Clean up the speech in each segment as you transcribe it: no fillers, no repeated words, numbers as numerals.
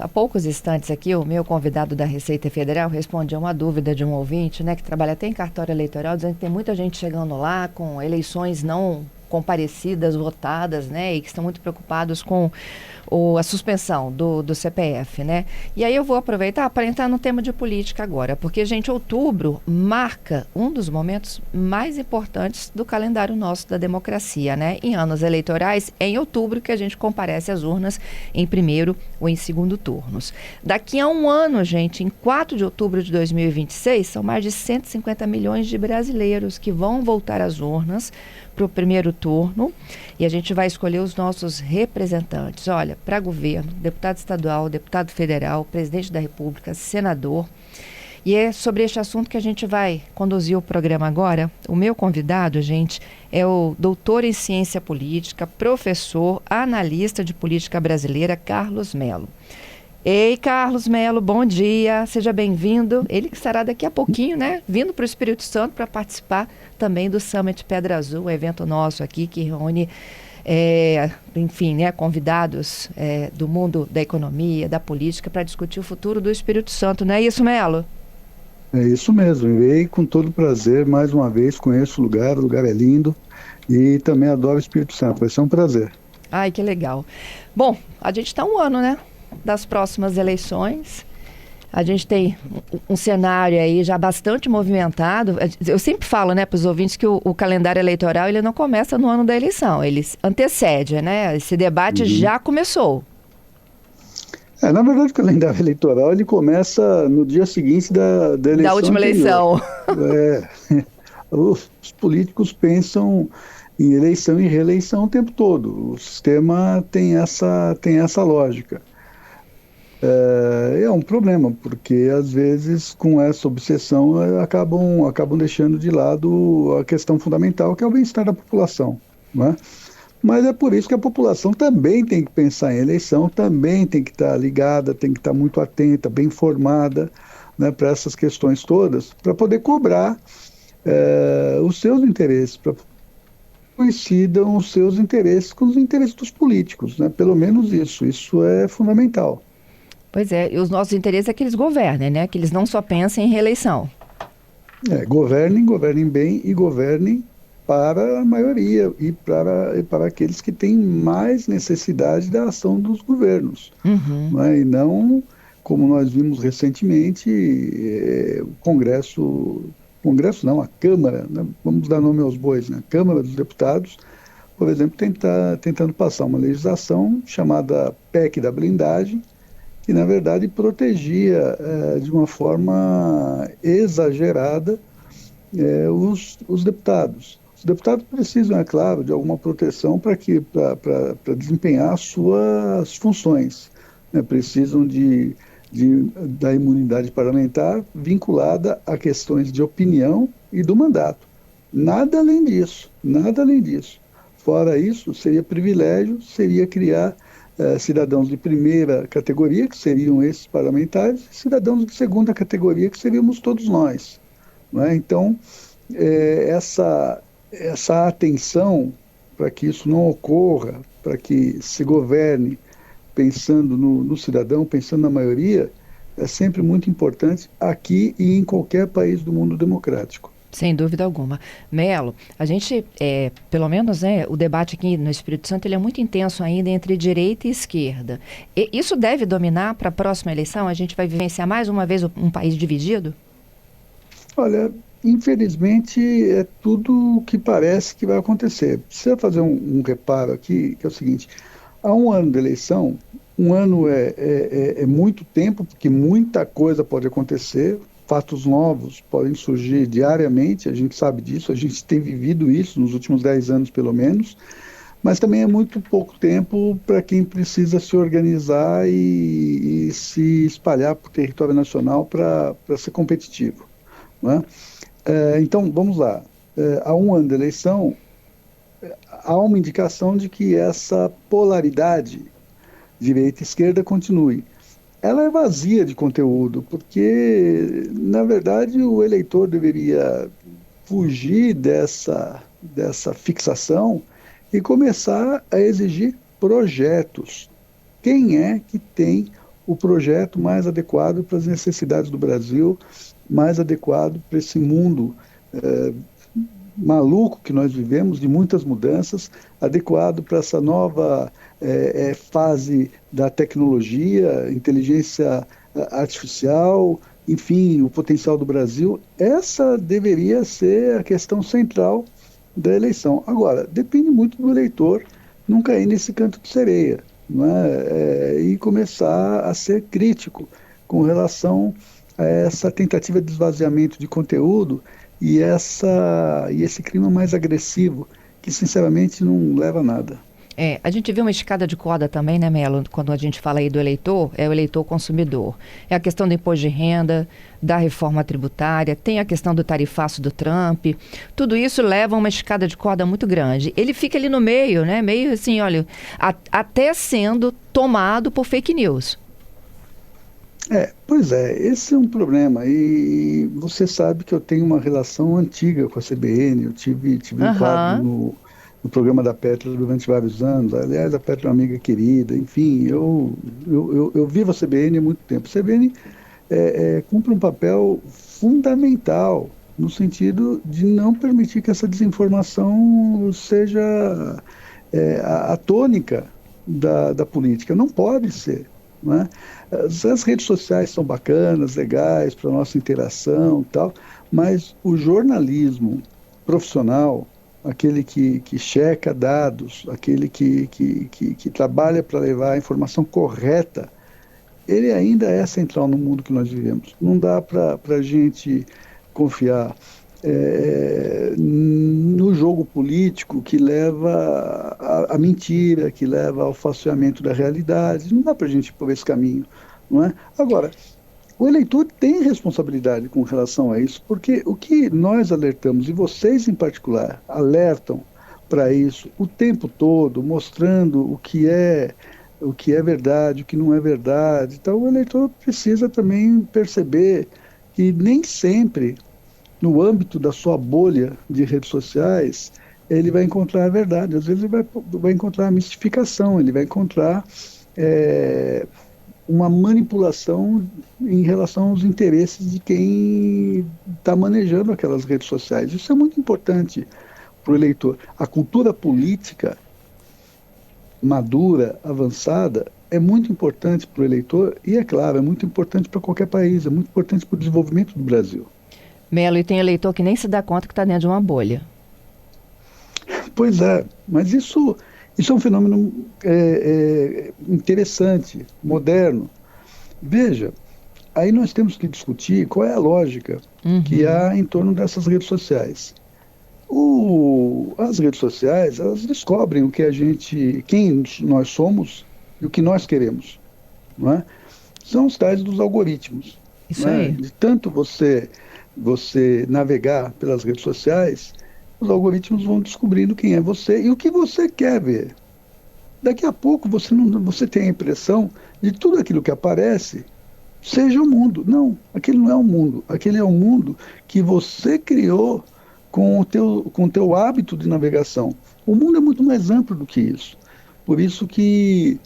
Há poucos instantes aqui, o meu convidado da Receita Federal respondia uma dúvida de um ouvinte, né, que trabalha até em cartório eleitoral, dizendo que tem muita gente chegando lá com eleições não comparecidas, votadas, né, e que estão muito preocupados com a suspensão do CPF, né? E aí eu vou aproveitar para entrar no tema de política agora, porque, gente, outubro marca um dos momentos mais importantes do calendário nosso da democracia, né? Em anos eleitorais, é em outubro que a gente comparece às urnas em primeiro ou em segundo turnos. Daqui a um ano, gente, em 4 de outubro de 2026, são mais de 150 milhões de brasileiros que vão voltar às urnas para o primeiro turno e a gente vai escolher os nossos representantes. Olha, para governo, deputado estadual, deputado federal, presidente da República, senador. E é sobre este assunto que a gente vai conduzir o programa agora. O meu convidado, gente, é o doutor em ciência política, professor, analista de política brasileira, Carlos Melo. Ei, Carlos Melo, bom dia, seja bem-vindo. Ele que estará daqui a pouquinho, né, vindo para o Espírito Santo para participar também do Summit Pedra Azul, um evento nosso aqui que reúne, enfim, né, convidados do mundo da economia, da política, para discutir o futuro do Espírito Santo, não é isso, Melo? É isso mesmo, irei com todo prazer, mais uma vez, conheço o lugar é lindo e também adoro o Espírito Santo, vai ser um prazer. Ai, que legal. Bom, a gente está um ano, né, das próximas eleições. A gente tem um cenário aí já bastante movimentado. Eu sempre falo, né, para os ouvintes que o calendário eleitoral ele não começa no ano da eleição, ele antecede, né? Esse debate já começou. Na verdade, o calendário eleitoral ele começa no dia seguinte da Da eleição última anterior. eleição. Os políticos pensam em eleição e reeleição o tempo todo. O sistema tem essa lógica. É um problema, porque às vezes com essa obsessão acabam deixando de lado a questão fundamental, que é o bem-estar da população, não é? Mas é por isso que a população também tem que pensar em eleição, também tem que estar ligada, tem que estar muito atenta, bem informada, né, para essas questões todas, para poder cobrar os seus interesses, para que coincidam os seus interesses com os interesses dos políticos, né? Pelo menos isso é fundamental. Pois é, e os nossos interesses é que eles governem, né? Que eles não só pensem em reeleição. Governem bem e governem para a maioria e para aqueles que têm mais necessidade da ação dos governos, Uhum. não é? E não, como nós vimos recentemente, Congresso não, a Câmara, né? Vamos dar nome aos bois, né? A Câmara dos Deputados, por exemplo, tentando passar uma legislação chamada PEC da blindagem, que na verdade protegia de uma forma exagerada os deputados. Os deputados precisam, é claro, de alguma proteção para desempenhar suas funções, né? Precisam da imunidade parlamentar vinculada a questões de opinião e do mandato. Nada além disso, nada além disso. Fora isso, seria privilégio, seria criar cidadãos de primeira categoria, que seriam esses parlamentares, e cidadãos de segunda categoria, que seríamos todos nós, não é? Então, essa atenção para que isso não ocorra, para que se governe pensando no cidadão, pensando na maioria, é sempre muito importante aqui e em qualquer país do mundo democrático. Sem dúvida alguma. Melo, a gente, pelo menos, né, o debate aqui no Espírito Santo ele é muito intenso ainda entre direita e esquerda. Isso deve dominar para a próxima eleição? A gente vai vivenciar mais uma vez um país dividido? Olha, infelizmente é tudo o que parece que vai acontecer. Precisa fazer um reparo aqui, que é o seguinte: há um ano de eleição, um ano é muito tempo, porque muita coisa pode acontecer, fatos novos podem surgir diariamente, a gente sabe disso, a gente tem vivido isso nos últimos 10 anos pelo menos, mas também é muito pouco tempo para quem precisa se organizar e se espalhar para o território nacional para ser competitivo, né? Então, vamos lá. Há um ano de eleição, há uma indicação de que essa polaridade direita e esquerda continue. Ela é vazia de conteúdo, porque, na verdade, o eleitor deveria fugir dessa fixação e começar a exigir projetos. Quem é que tem o projeto mais adequado para as necessidades do Brasil, mais adequado para esse mundo maluco que nós vivemos, de muitas mudanças, adequado para essa nova fase da tecnologia, inteligência artificial, enfim, o potencial do Brasil. Essa deveria ser a questão central da eleição. Agora, depende muito do eleitor não cair nesse canto de sereia, não é? E começar a ser crítico com relação a essa tentativa de esvaziamento de conteúdo e esse clima mais agressivo, que sinceramente não leva a nada. A gente vê uma escada de corda também, né, Melo? Quando a gente fala aí do eleitor, é o eleitor consumidor. É a questão do imposto de renda, da reforma tributária, tem a questão do tarifaço do Trump. Tudo isso leva a uma escada de corda muito grande. Ele fica ali no meio, né? Meio assim, olha, até sendo tomado por fake news. Pois é, esse é um problema. E você sabe que eu tenho uma relação antiga com a CBN. Eu tive um quadro no programa da Petra durante vários anos. Aliás, a Petra é uma amiga querida. Enfim, eu vivo a CBN há muito tempo. A CBN cumpre um papel fundamental no sentido de não permitir que essa desinformação seja a tônica da política. Não pode ser. Não é? As redes sociais são bacanas, legais para a nossa interação e tal, mas o jornalismo profissional, aquele que checa dados, aquele que trabalha para levar a informação correta, ele ainda é central no mundo que nós vivemos. Não dá para a gente confiar no jogo político que leva à mentira, que leva ao falseamento da realidade. Não dá para a gente ir por esse caminho, não é? Agora, o eleitor tem responsabilidade com relação a isso, porque o que nós alertamos, e vocês em particular, alertam para isso o tempo todo, mostrando o que é verdade, o que não é verdade. Então, o eleitor precisa também perceber que nem sempre, no âmbito da sua bolha de redes sociais, ele vai encontrar a verdade. Às vezes ele vai encontrar a mistificação, ele vai encontrar uma manipulação em relação aos interesses de quem está manejando aquelas redes sociais. Isso é muito importante para o eleitor. A cultura política madura, avançada, é muito importante para o eleitor e, é claro, é muito importante para qualquer país, é muito importante para o desenvolvimento do Brasil. Melo, e tem eleitor que nem se dá conta que está dentro de uma bolha. Pois é, mas isso é um fenômeno interessante, moderno. Veja, aí nós temos que discutir qual é a lógica que há em torno dessas redes sociais. As redes sociais, elas descobrem quem nós somos e o que nós queremos, não é? São os tais dos algoritmos. Isso aí. De tanto você navegar pelas redes sociais, os algoritmos vão descobrindo quem é você e o que você quer ver. Daqui a pouco você tem a impressão de tudo aquilo que aparece seja o mundo. Não, aquele não é o mundo. Aquele é o mundo que você criou com o teu hábito de navegação. O mundo é muito mais amplo do que isso. Por isso que,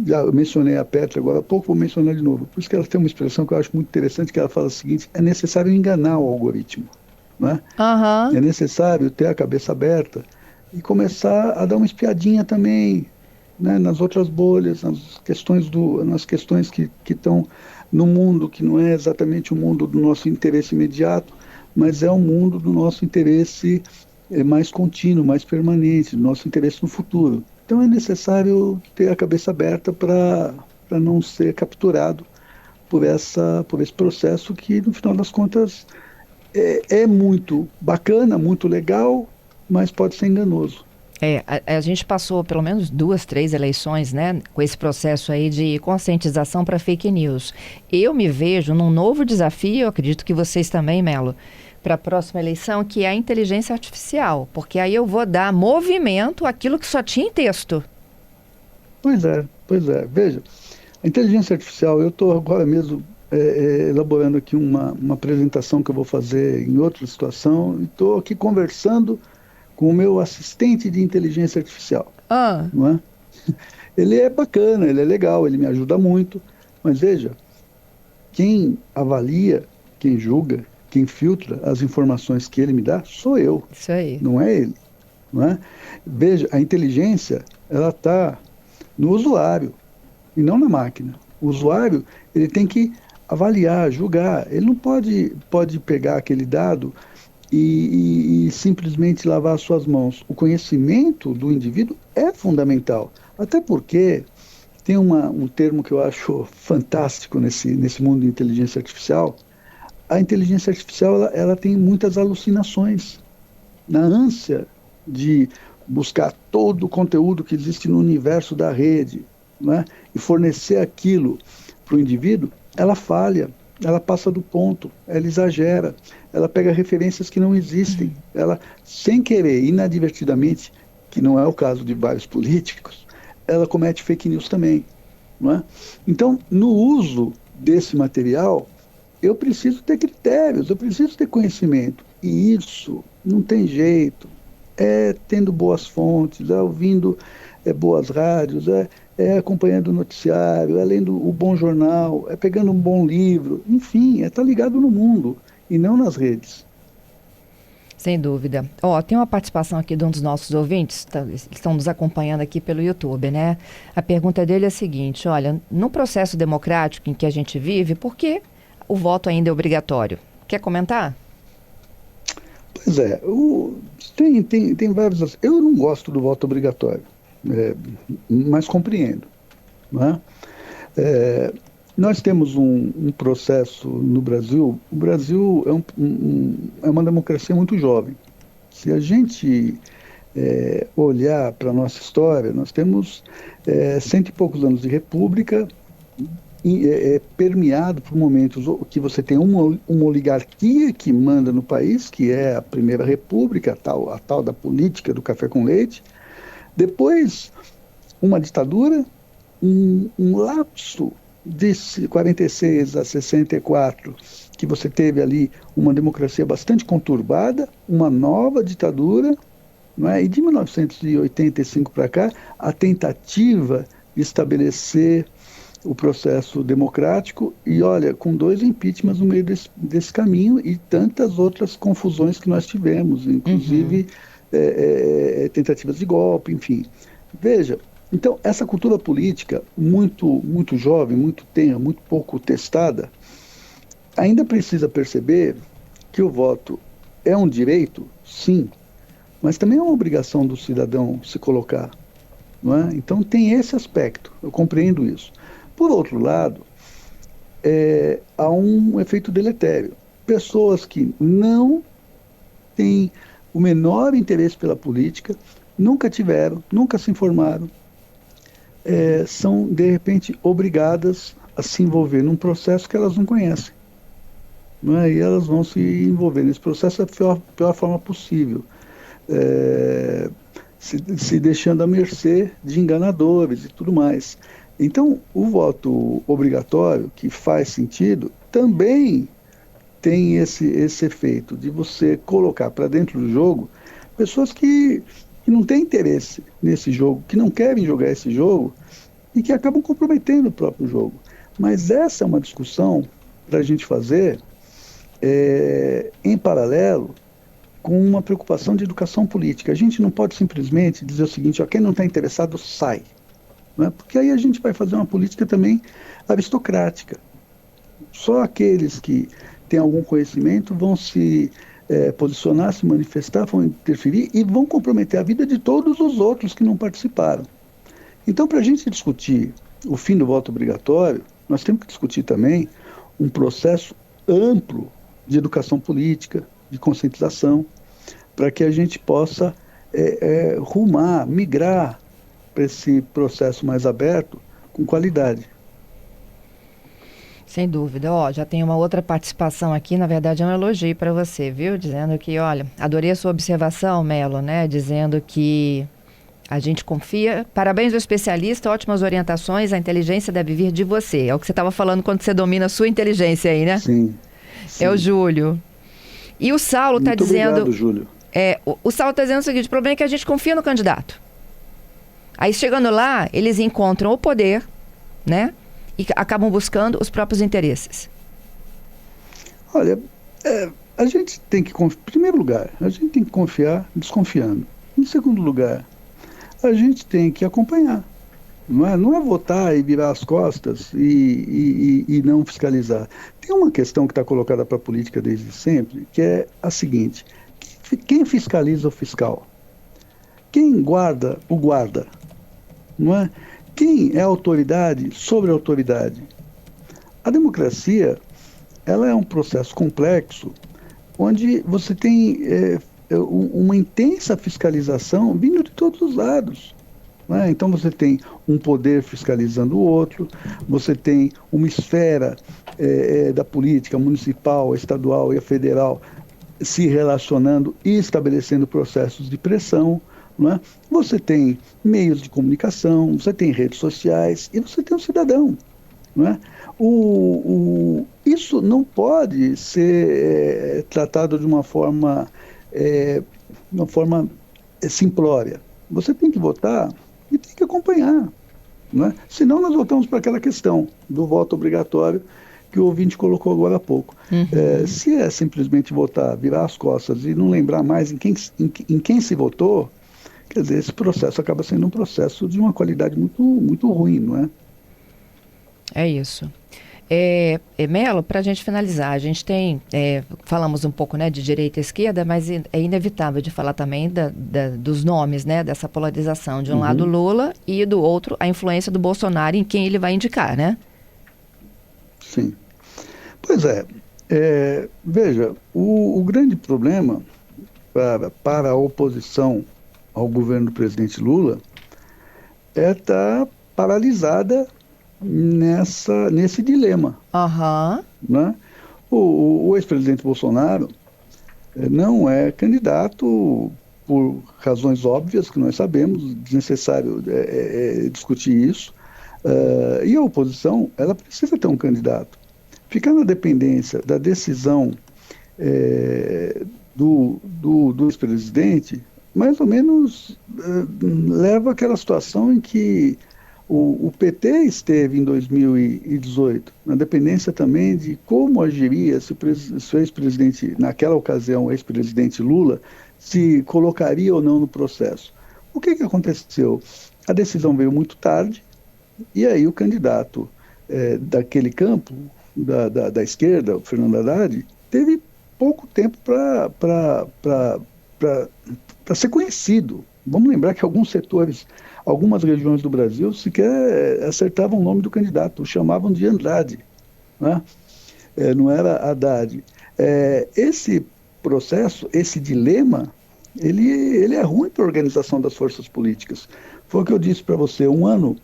já mencionei a Petra agora há pouco, vou mencionar de novo. Por isso que ela tem uma expressão que eu acho muito interessante, que ela fala o seguinte: é necessário enganar o algoritmo. Né? É necessário ter a cabeça aberta e começar a dar uma espiadinha também, né, nas outras bolhas, nas questões que estão no mundo, que não é exatamente o mundo do nosso interesse imediato, mas é o mundo do nosso interesse mais contínuo, mais permanente, do nosso interesse no futuro. Então é necessário ter a cabeça aberta para não ser capturado por esse processo que, no final das contas, é muito bacana, muito legal, mas pode ser enganoso. A gente passou pelo menos 2, 3 eleições, né, com esse processo aí de conscientização para fake news. Eu me vejo num novo desafio, eu acredito que vocês também, Melo, para a próxima eleição, que é a inteligência artificial, porque aí eu vou dar movimento àquilo que só tinha em texto. Pois é. Veja, a inteligência artificial, eu estou agora mesmo elaborando aqui uma apresentação que eu vou fazer em outra situação, e estou aqui conversando com o meu assistente de inteligência artificial. Não é? Ele é bacana, ele é legal, ele me ajuda muito, Mas veja, quem avalia, quem julga, quem filtra as informações que ele me dá, sou eu, Isso aí. não é ele. Não é? Veja, a inteligência, ela está no usuário e não na máquina. O usuário, ele tem que avaliar, julgar. Ele não pode pegar aquele dado e simplesmente lavar as suas mãos. O conhecimento do indivíduo é fundamental. Até porque tem um termo que eu acho fantástico nesse mundo de inteligência artificial. A inteligência artificial ela tem muitas alucinações. Na ânsia de buscar todo o conteúdo que existe no universo da rede, né, e fornecer aquilo para o indivíduo, ela falha, ela passa do ponto, ela exagera, ela pega referências que não existem, ela, sem querer, inadvertidamente, que não é o caso de vários políticos, ela comete fake news também. Não é? Então, no uso desse material, eu preciso ter critérios, eu preciso ter conhecimento. E isso não tem jeito. É tendo boas fontes, é ouvindo boas rádios, é acompanhando o noticiário, é lendo o bom jornal, é pegando um bom livro, enfim, é estar ligado no mundo e não nas redes. Sem dúvida. Ó, tem uma participação aqui de um dos nossos ouvintes, eles estão nos acompanhando aqui pelo YouTube, né? A pergunta dele é a seguinte, olha, no processo democrático em que a gente vive, por que o voto ainda é obrigatório? Quer comentar? Pois é, tem vários. Eu não gosto do voto obrigatório, mas compreendo. Não é? Nós temos um processo no Brasil. O Brasil é uma democracia muito jovem. Se a gente olhar para a nossa história, nós temos cento e poucos anos de república, permeado por momentos que você tem uma oligarquia que manda no país, que é a Primeira República, a tal da política do café com leite. Depois, uma ditadura, um lapso de 46 a 64, que você teve ali uma democracia bastante conturbada, uma nova ditadura, não é? E de 1985 para cá, a tentativa de estabelecer o processo democrático e, olha, com 2 impeachments no meio desse caminho e tantas outras confusões que nós tivemos, inclusive tentativas de golpe, enfim. Veja, então, essa cultura política muito, muito jovem, muito tenra, muito pouco testada, ainda precisa perceber que o voto é um direito, sim, mas também é uma obrigação do cidadão se colocar. Não é? Então, tem esse aspecto, eu compreendo isso. Por outro lado, há um efeito deletério. Pessoas que não têm o menor interesse pela política, nunca tiveram, nunca se informaram, são, de repente, obrigadas a se envolver num processo que elas não conhecem. Não é? E elas vão se envolver nesse processo da pior forma possível, se deixando à mercê de enganadores e tudo mais. Então, o voto obrigatório, que faz sentido, também tem esse efeito de você colocar para dentro do jogo pessoas que não têm interesse nesse jogo, que não querem jogar esse jogo e que acabam comprometendo o próprio jogo. Mas essa é uma discussão para a gente fazer em paralelo com uma preocupação de educação política. A gente não pode simplesmente dizer o seguinte, ó, quem não está interessado sai. Né? Porque aí a gente vai fazer uma política também aristocrática. Só aqueles que têm algum conhecimento vão se posicionar, se manifestar, vão interferir e vão comprometer a vida de todos os outros que não participaram. Então, para a gente discutir o fim do voto obrigatório, nós temos que discutir também um processo amplo de educação política, de conscientização, para que a gente possa migrar para esse processo mais aberto com qualidade. Sem dúvida. Ó, já tem uma outra participação aqui, na verdade é um elogio para você, viu? Dizendo que, olha, adorei a sua observação, Melo, né? Dizendo que a gente confia. Parabéns ao especialista, ótimas orientações, a inteligência deve vir de você. É o que você estava falando quando você domina a sua inteligência aí, né? Sim. É o Júlio. E o Saulo está dizendo... Obrigado, Júlio. O Saulo está dizendo o seguinte, o problema é que a gente confia no candidato. Aí chegando lá, eles encontram o poder, né? e acabam buscando os próprios interesses? Olha, a gente tem que, em primeiro lugar, a gente tem que confiar desconfiando. Em segundo lugar, a gente tem que acompanhar. Não é votar e virar as costas e não fiscalizar. Tem uma questão que está colocada para a política desde sempre, que é a seguinte: quem fiscaliza o fiscal? Quem guarda o guarda? Não é? Quem é autoridade sobre a autoridade? A democracia, ela é um processo complexo, onde você tem uma intensa fiscalização vindo de todos os lados. Né? Então você tem um poder fiscalizando o outro, você tem uma esfera da política municipal, estadual e a federal se relacionando e estabelecendo processos de pressão. Né? Você tem meios de comunicação, você tem redes sociais e você tem o cidadão. Né? Isso não pode ser tratado de uma forma simplória. Você tem que votar e tem que acompanhar. Né? Senão nós voltamos para aquela questão do voto obrigatório que o ouvinte colocou agora há pouco. Se é simplesmente votar, virar as costas e não lembrar mais em quem se votou, quer dizer, esse processo acaba sendo um processo de uma qualidade muito, muito ruim, não é? É isso. Melo, para a gente finalizar, a gente tem, falamos um pouco, né, de direita e esquerda, mas é inevitável de falar também dos nomes, né, dessa polarização. De um lado Lula e do outro a influência do Bolsonaro em quem ele vai indicar, né? Sim. Pois veja, o grande problema para a oposição ao governo do presidente Lula é estar paralisada nesse dilema. Né? O ex-presidente Bolsonaro não é candidato por razões óbvias que nós sabemos, desnecessário discutir isso, e a oposição ela precisa ter um candidato. Ficar na dependência da decisão do ex-presidente mais ou menos leva àquela situação em que o PT esteve em 2018, na dependência também de como agiria se o ex-presidente, naquela ocasião, o ex-presidente Lula, se colocaria ou não no processo. O que aconteceu? A decisão veio muito tarde, e aí o candidato daquele campo, da esquerda, o Fernando Haddad, teve pouco tempo para ser conhecido. Vamos lembrar que alguns setores, algumas regiões do Brasil sequer acertavam o nome do candidato, o chamavam de Andrade, né? Não era Haddad. Esse processo, esse dilema, ele é ruim para a organização das forças políticas. Foi o que eu disse para você, há um ano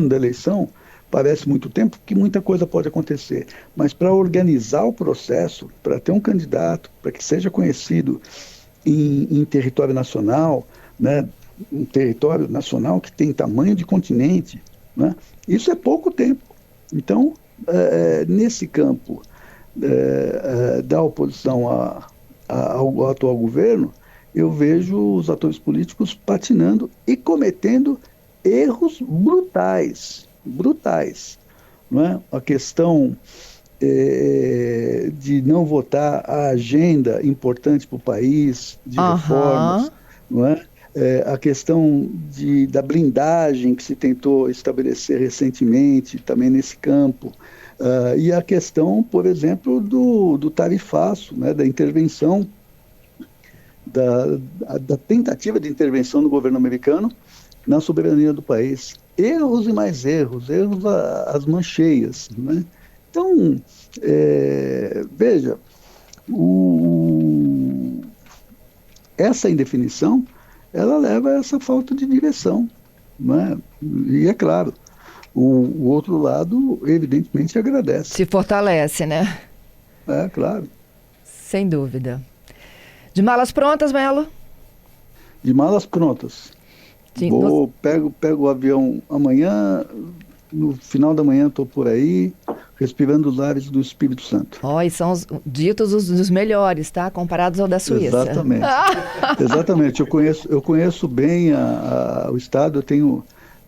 da eleição, parece muito tempo, porque muita coisa pode acontecer, mas para organizar o processo, para ter um candidato, para que seja conhecido em território nacional, né, um território nacional que tem tamanho de continente, né, isso é pouco tempo. Então, nesse campo da oposição ao atual governo, eu vejo os atores políticos patinando e cometendo erros brutais. Não é? A questão de não votar a agenda importante para o país, de reformas, não é? A questão da blindagem que se tentou estabelecer recentemente, também nesse campo, e a questão, por exemplo, do tarifaço, né? Da intervenção, da tentativa de intervenção do governo americano na soberania do país. Erros e mais erros às mancheias. Né? Então, veja, essa indefinição, ela leva a essa falta de direção. Né? E é claro, o outro lado, evidentemente, agradece. Se fortalece, né? Claro. Sem dúvida. De malas prontas, Melo? De malas prontas. Sim, pego o avião amanhã, no final da manhã estou por aí, respirando os ares do Espírito Santo. E são ditos os melhores, tá? Comparados ao da Suíça. Exatamente. Exatamente. Eu conheço bem o estado, eu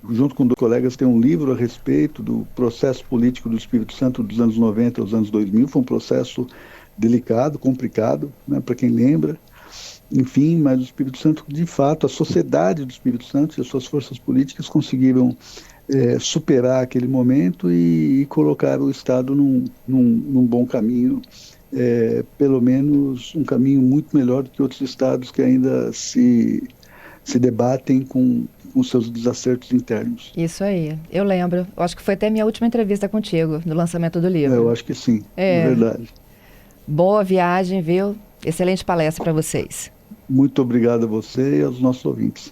junto com dois colegas, tem um livro a respeito do processo político do Espírito Santo dos anos 90 aos anos 2000. Foi um processo delicado, complicado, né, para quem lembra. Enfim, mas o Espírito Santo, de fato, a sociedade do Espírito Santo e as suas forças políticas conseguiram superar aquele momento e colocar o Estado num bom caminho, pelo menos um caminho muito melhor do que outros estados que ainda se debatem com seus desacertos internos. Isso aí, eu lembro. Eu acho que foi até minha última entrevista contigo, no lançamento do livro. Eu acho que sim, é verdade. Boa viagem, viu? Excelente palestra para vocês. Muito obrigado a você e aos nossos ouvintes.